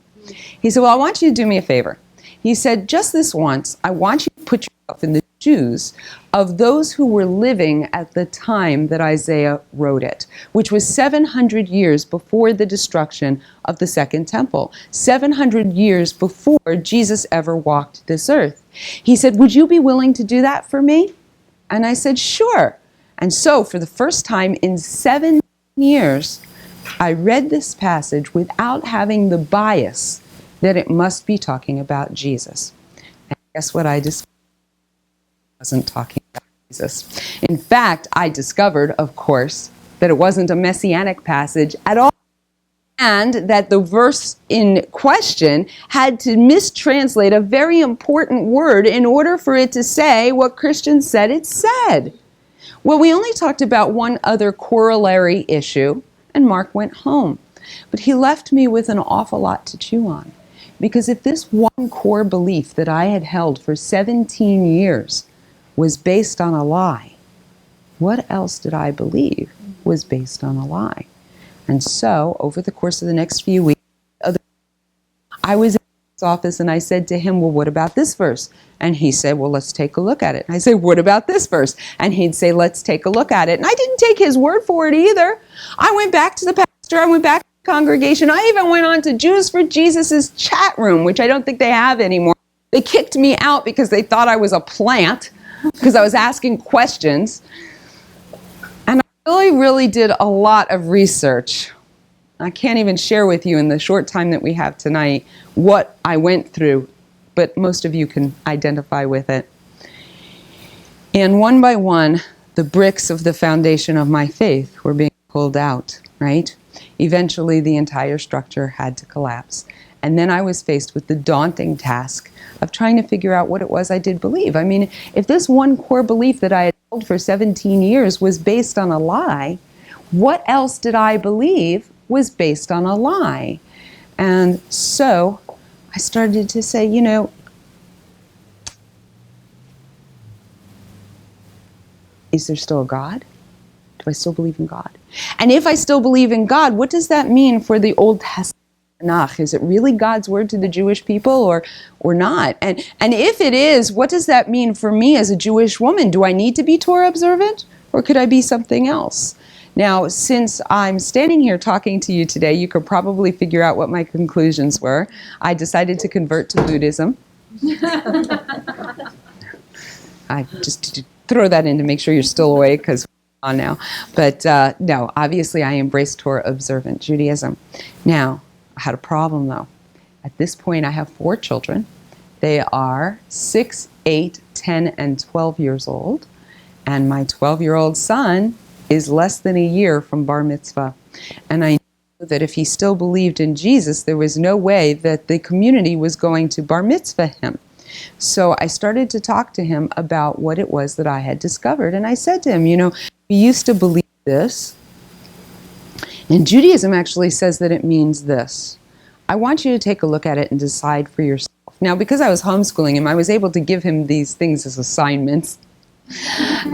He said, well, I want you to do me a favor. He said, just this once, I want you to put yourself in the shoes of those who were living at the time that Isaiah wrote it, which was 700 years before the destruction of the Second Temple, 700 years before Jesus ever walked this earth. He said, would you be willing to do that for me? And I said, sure. And so for the first time in 7 years, I read this passage without having the bias that it must be talking about Jesus. And guess what I discovered? It wasn't talking about Jesus. In fact, I discovered, of course, that it wasn't a messianic passage at all, and that the verse in question had to mistranslate a very important word in order for it to say what Christians said it said. Well, we only talked about one other corollary issue, and Mark went home. But he left me with an awful lot to chew on. Because if this one core belief that I had held for 17 years was based on a lie, what else did I believe was based on a lie? And so, over the course of the next few weeks, I was in his office and I said to him, well, what about this verse? And he said, well, let's take a look at it. And I said, what about this verse? And he'd say, let's take a look at it. And I didn't take his word for it either. I went back to the pastor, I went back to the congregation, I even went on to Jews for Jesus' chat room, which I don't think they have anymore. They kicked me out because they thought I was a plant, because I was asking questions. And I really did a lot of research. I can't even share with you in the short time that we have tonight what I went through, but most of you can identify with it. And one by one, the bricks of the foundation of my faith were being pulled out, right? Eventually, the entire structure had to collapse. And then I was faced with the daunting task of trying to figure out what it was I did believe. I mean, if this one core belief that I had held for 17 years was based on a lie, what else did I believe was based on a lie? And so I started to say, you know, is there still a God? Do I still believe in God? And if I still believe in God, what does that mean for the Old Testament? Is it really God's word to the Jewish people or not? And if it is, what does that mean for me as a Jewish woman? Do I need to be Torah observant, or could I be something else? Now, since I'm standing here talking to you today, you could probably figure out what my conclusions were. I decided to convert to Buddhism. I just to throw that in to make sure you're still awake, because we're on now. But no, obviously I embraced Torah observant Judaism. Now, I had a problem though. At this point, I have 4 children. They are 6, 8, 10, and 12 years old. And my 12-year-old son is less than a year from bar mitzvah. And I knew that if he still believed in Jesus, there was no way that the community was going to bar mitzvah him. So I started to talk to him about what it was that I had discovered. And I said to him, you know, we used to believe this. And Judaism actually says that it means this. I want you to take a look at it and decide for yourself. Now, because I was homeschooling him, I was able to give him these things as assignments.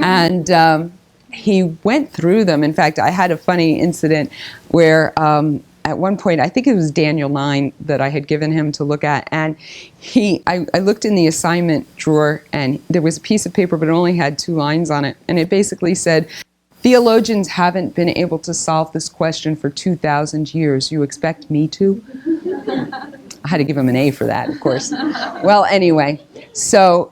And he went through them. In fact, I had a funny incident where at one point, I think it was Daniel 9 that I had given him to look at. And I looked in the assignment drawer, and there was a piece of paper, but it only had 2 lines on it. And it basically said, theologians haven't been able to solve this question for 2,000 years. You expect me to? I had to give him an A for that, of course. Well, anyway, so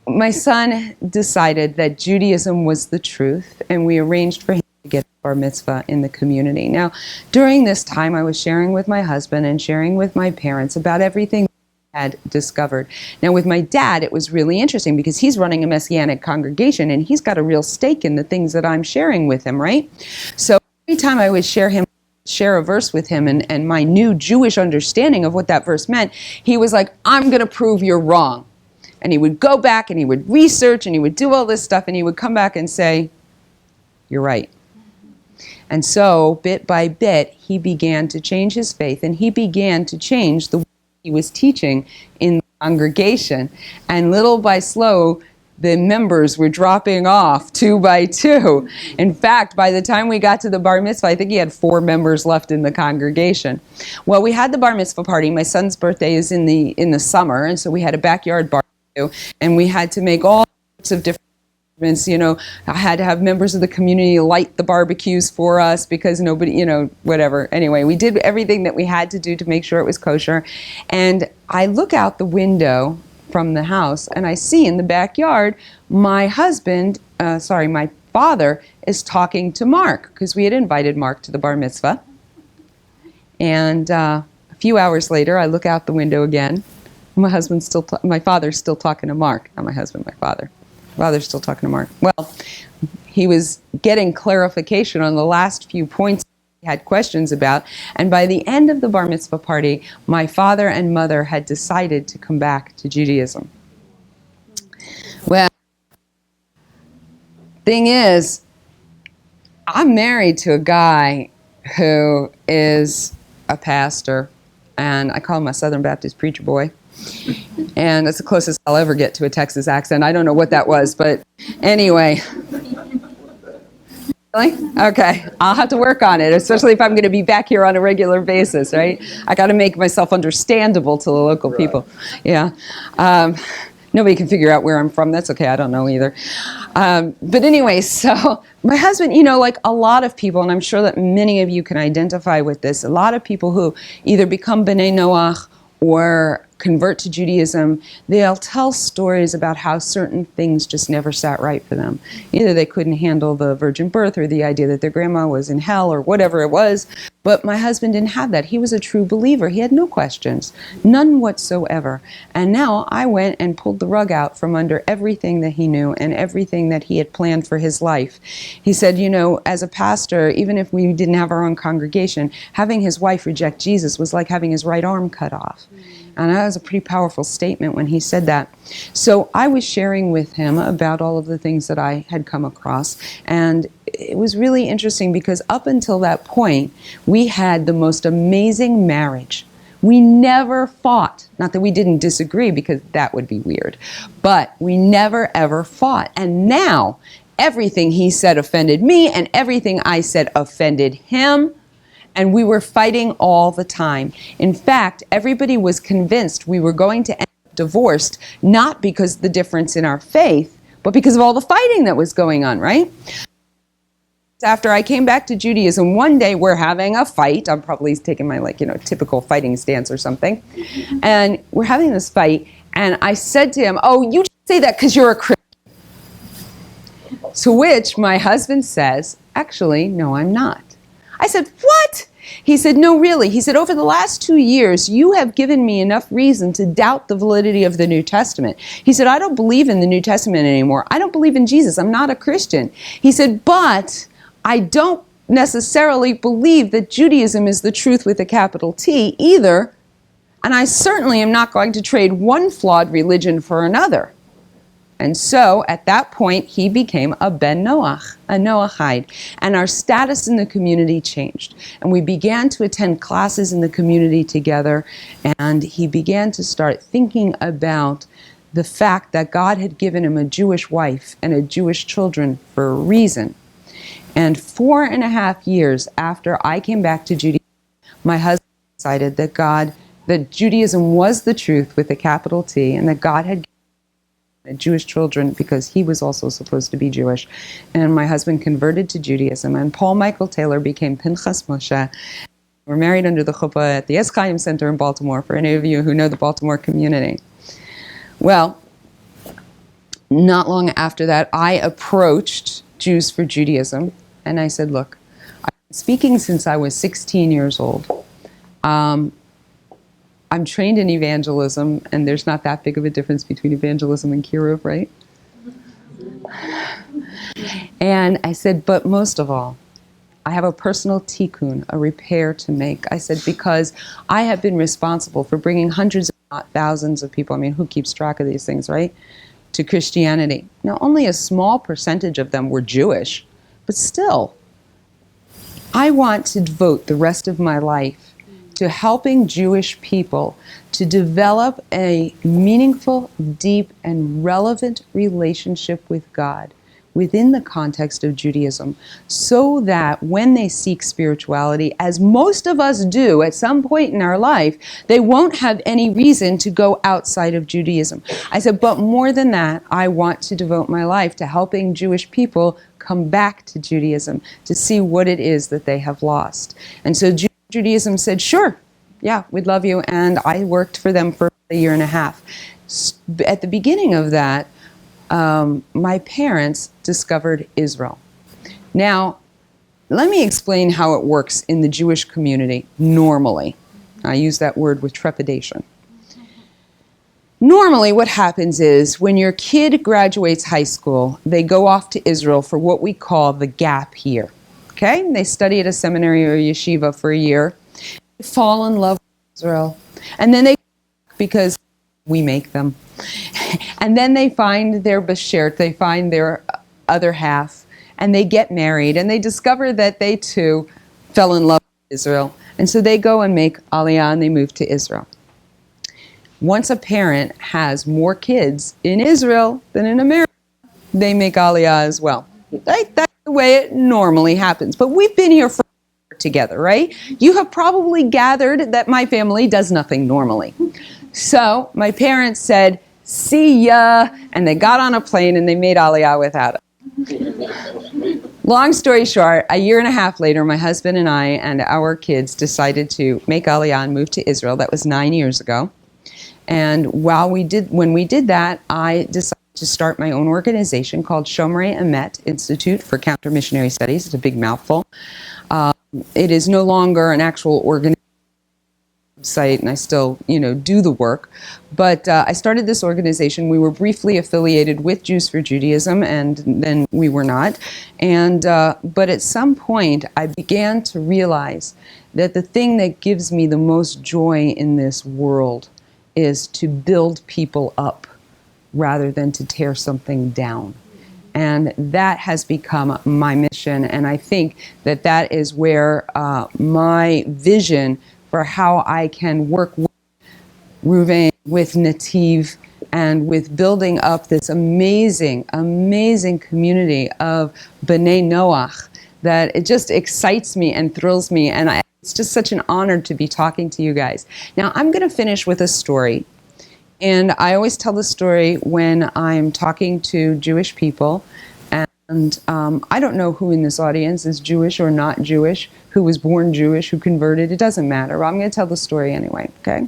my son decided that Judaism was the truth, and we arranged for him to get bar mitzvah in the community. Now, during this time, I was sharing with my husband and sharing with my parents about everything had discovered. Now, with my dad, it was really interesting because he's running a Messianic congregation and he's got a real stake in the things that I'm sharing with him, right? So every time I would share a verse with him and my new Jewish understanding of what that verse meant, he was like, I'm going to prove you're wrong. And he would go back and he would research and he would do all this stuff and he would come back and say, you're right. And so, bit by bit, he began to change his faith and he began to change the way he was teaching in the congregation. And little by slow, the members were dropping off 2 by 2. In fact, by the time we got to the bar mitzvah, I think he had 4 members left in the congregation. Well, we had the bar mitzvah party. My son's birthday is in the summer, and so we had a backyard barbecue, and we had to make all sorts of different arrangements. You know, I had to have members of the community light the barbecues for us because nobody, you know, whatever. Anyway, we did everything that we had to do to make sure it was kosher. And I look out the window from the house and I see in the backyard my father is talking to Mark, because we had invited Mark to the bar mitzvah. And a few hours later, I look out the window again. My father's still talking to Mark. Not my husband, my father. My father's still talking to Mark. Well, he was getting clarification on the last few points he had questions about. And by the end of the bar mitzvah party, my father and mother had decided to come back to Judaism. Well, thing is, I'm married to a guy who is a pastor, and I call him a Southern Baptist preacher boy. And that's the closest I'll ever get to a Texas accent. I don't know what that was, but anyway. Really? Okay, I'll have to work on it, especially if I'm going to be back here on a regular basis, right? I got to make myself understandable to the local people. Yeah. Nobody can figure out where I'm from. That's okay. I don't know either. But anyway, so my husband, like a lot of people, and I'm sure that many of you can identify with this, a lot of people who either become B'nai Noach or convert to Judaism, they'll tell stories about how certain things just never sat right for them. Either they couldn't handle the virgin birth or the idea that their grandma was in hell or whatever it was. But my husband didn't have that. He was a true believer. He had no questions, none whatsoever. And now I went and pulled the rug out from under everything that he knew and everything that he had planned for his life. He said, as a pastor, even if we didn't have our own congregation, having his wife reject Jesus was like having his right arm cut off. And that was a pretty powerful statement when he said that. So I was sharing with him about all of the things that I had come across. And it was really interesting because up until that point, we had the most amazing marriage. We never fought. Not that we didn't disagree, because that would be weird. But we never, ever fought. And now, everything he said offended me, and everything I said offended him. And we were fighting all the time. In fact, everybody was convinced we were going to end up divorced, not because of the difference in our faith, but because of all the fighting that was going on, right? After I came back to Judaism, one day we're having a fight. I'm probably taking my typical fighting stance or something. And we're having this fight, and I said to him, "Oh, you just say that because you're a Christian." To which my husband says, "Actually, no, I'm not." I said, "What?" He said, "No, really." He said, "Over the last 2 years, you have given me enough reason to doubt the validity of the New Testament." He said, "I don't believe in the New Testament anymore. I don't believe in Jesus. I'm not a Christian." He said, "But I don't necessarily believe that Judaism is the truth with a capital T either. And I certainly am not going to trade one flawed religion for another." And so, at that point, he became a Ben Noach, a Noachide. And our status in the community changed. And we began to attend classes in the community together. And he began to start thinking about the fact that God had given him a Jewish wife and a Jewish children for a reason. And 4.5 years after I came back to Judaism, my husband decided that Judaism was the truth with a capital T, and that God had Jewish children because he was also supposed to be Jewish. And my husband converted to Judaism, and Paul Michael Taylor became Pinchas Moshe. We're married under the chuppah at the Es Chaim Center in Baltimore, for any of you who know the Baltimore community. Well, not long after that, I approached Jews for Judaism, and I said, "Look, I've been speaking since I was 16 years old. I'm trained in evangelism, and there's not that big of a difference between evangelism and kiruv, right?" And I said, "But most of all, I have a personal tikkun, a repair to make." I said, "Because I have been responsible for bringing hundreds, if not thousands of people," who keeps track of these things, right, "to Christianity. Now, only a small percentage of them were Jewish, but still, I want to devote the rest of my life to helping Jewish people to develop a meaningful, deep, and relevant relationship with God within the context of Judaism, so that when they seek spirituality, as most of us do at some point in our life, they won't have any reason to go outside of Judaism." I said, "But more than that, I want to devote my life to helping Jewish people come back to Judaism, to see what it is that they have lost." And so Judaism said, "Sure, yeah, we'd love you." And I worked for them for 1.5 years. At the beginning of that, my parents discovered Israel. Now, let me explain how it works in the Jewish community normally. I use that word with trepidation. Normally, what happens is when your kid graduates high school, they go off to Israel for what we call the gap year. Okay? They study at a seminary or yeshiva for a year, fall in love with Israel, and then they because we make them. And then they find their bashert, they find their other half, and they get married, and they discover that they too fell in love with Israel. And so they go and make Aliyah, and they move to Israel. Once a parent has more kids in Israel than in America, they make Aliyah as well. Right? That's the way it normally happens. But we've been here for together, right? You have probably gathered that my family does nothing normally. So my parents said, "See ya," and they got on a plane and they made Aliyah without us. Long story short, a year and a half later, my husband and I and our kids decided to make Aliyah and move to Israel. That was 9 years ago. And when we did that, I decided to start my own organization called Shomrei Emet Institute for Counter Missionary Studies. It's a big mouthful. It is no longer an actual organization site, and I still, do the work. But I started this organization. We were briefly affiliated with Jews for Judaism, and then we were not. And but at some point, I began to realize that the thing that gives me the most joy in this world is to build people up rather than to tear something down. And that has become my mission, and I think that that is where my vision for how I can work with Ruvain, with NETIV, and with building up this amazing, amazing community of B'nai Noach, that it just excites me and thrills me, and it's just such an honor to be talking to you guys. Now, I'm going to finish with a story. And I always tell the story when I'm talking to Jewish people. And I don't know who in this audience is Jewish or not Jewish, who was born Jewish, who converted. It doesn't matter. I'm going to tell the story anyway, okay?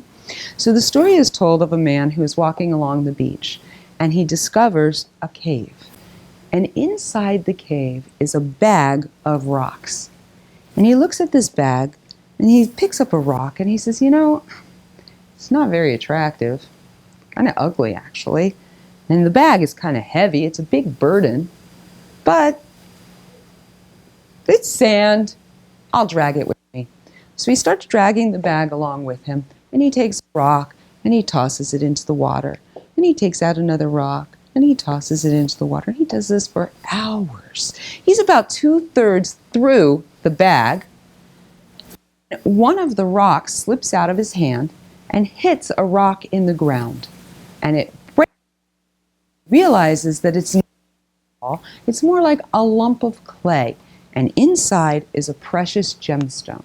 So the story is told of a man who is walking along the beach, and he discovers a cave. And inside the cave is a bag of rocks. And he looks at this bag, and he picks up a rock, and he says, it's not very attractive. Kind of ugly, actually. And the bag is kind of heavy. It's a big burden. But it's sand. I'll drag it with me. So he starts dragging the bag along with him. And he takes a rock and he tosses it into the water. And he takes out another rock and he tosses it into the water. And he does this for hours. He's about 2/3 through the bag. One of the rocks slips out of his hand and hits a rock in the ground. And it breaks. Realizes that it's more like a lump of clay, and inside is a precious gemstone.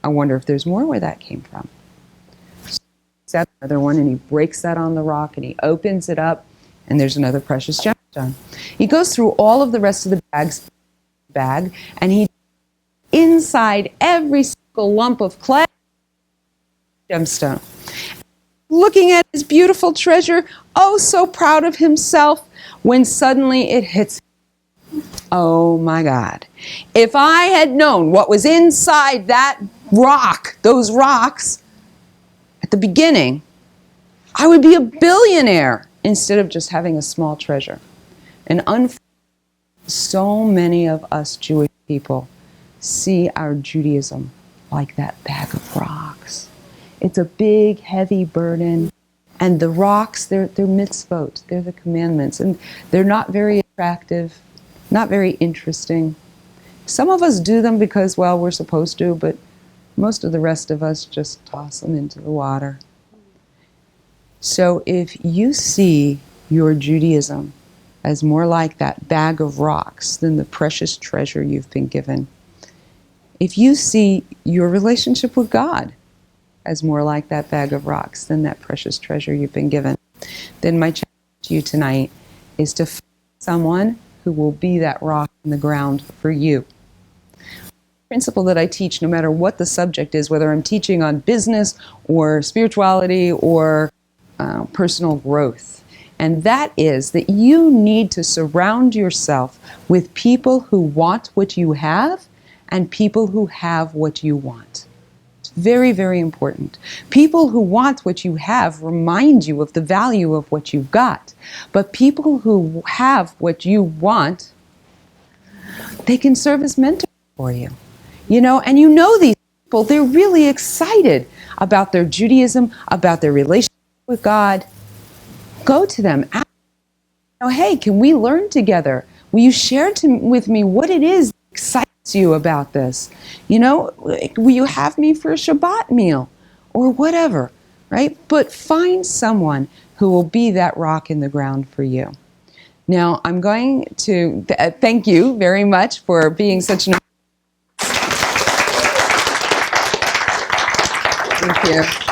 I wonder if there's more where that came from. So he takes out another one, and he breaks that on the rock, and he opens it up, and there's another precious gemstone. He goes through all of the rest of the bag, and he inside every single lump of clay, gemstone. Looking at his beautiful treasure, oh, so proud of himself, when suddenly it hits him. Oh my God. If I had known what was inside that rock, those rocks, at the beginning, I would be a billionaire instead of just having a small treasure. And so many of us Jewish people see our Judaism like that bag of rocks. It's a big, heavy burden. And the rocks, they're mitzvot, they're the commandments. And they're not very attractive, not very interesting. Some of us do them because, well, we're supposed to, but most of the rest of us just toss them into the water. So if you see your Judaism as more like that bag of rocks than the precious treasure you've been given, if you see your relationship with God as more like that bag of rocks than that precious treasure you've been given, then my challenge to you tonight is to find someone who will be that rock in the ground for you. The principle that I teach, no matter what the subject is, whether I'm teaching on business or spirituality or personal growth, And that is that you need to surround yourself with people who want what you have and people who have what you want. It's very, very important. People who want what you have remind you of the value of what you've got. But people who have what you want, they can serve as mentors for you. And these people, they're really excited about their Judaism, about their relationship with God. Go to them. Ask them, hey, can we learn together? Will you share with me what it is that excites you about this? Will you have me for a Shabbat meal or whatever, right? But find someone who will be that rock in the ground for you. Now, I'm going to thank you very much for being such an... Thank you.